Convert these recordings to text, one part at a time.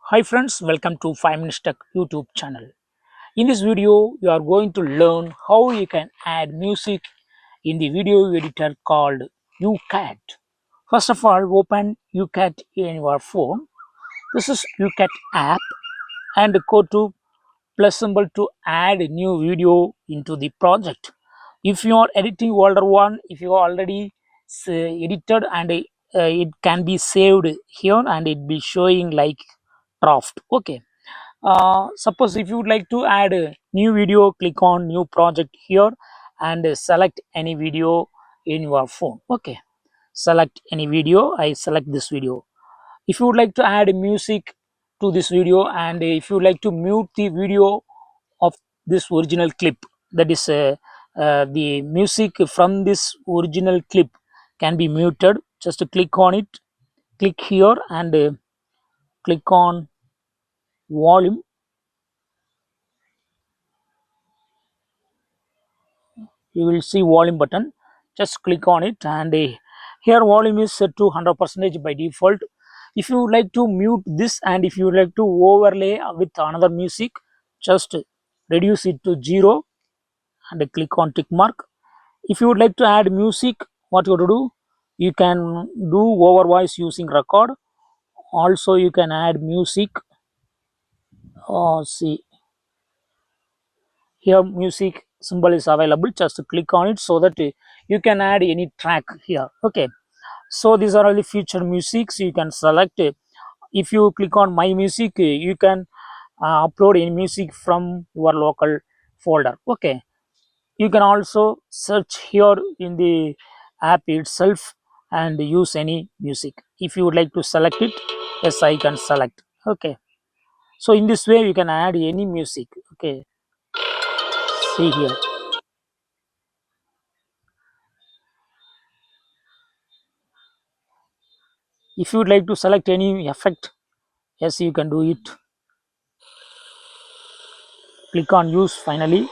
Hi friends, welcome to 5 Minutes Tech YouTube channel. In this video, you are going to learn how you can add music in the video editor called YouCut. First of all, open YouCut in your phone. This is YouCut app and go to plus symbol to add new video into the project. If you are editing older one, if you already edited and it can be saved here and it be showing like draft. Okay, suppose if you would like to add a new video, click on new project here and select any video in your phone. Okay, select any video. I select this video. If you would like to add music to this video and if you would like to mute the video of this original clip, that is the music from this original clip can be muted, just to click on it, click here and click on volume. You will see volume button, just click on it and here volume is set to 100% by default. If you would like to mute this and if you would like to overlay with another music, just reduce it to 0 and click on tick mark. If you would like to add music, what you have to do, you can do over voice using record. Also you can add music. See, here music symbol is available, just click on it so that you can add any track here. Okay, so these are all the feature musics you can select. If you click on my music, you can upload any music from your local folder. Okay, you can also search here in the app itself and use any music. If you would like to select it, yes, I can select. Okay, so in this way you can add any music. Okay, see here. If you would like to select any effect, yes, you can do it. Click on use finally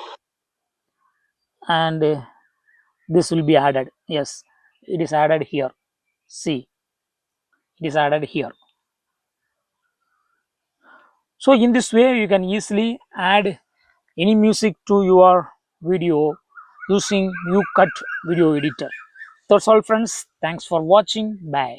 and this will be added. Yes, it is added here. See, it is added here. So in this way you can easily add any music to your video using YouCut video editor. That's all friends, thanks for watching, bye.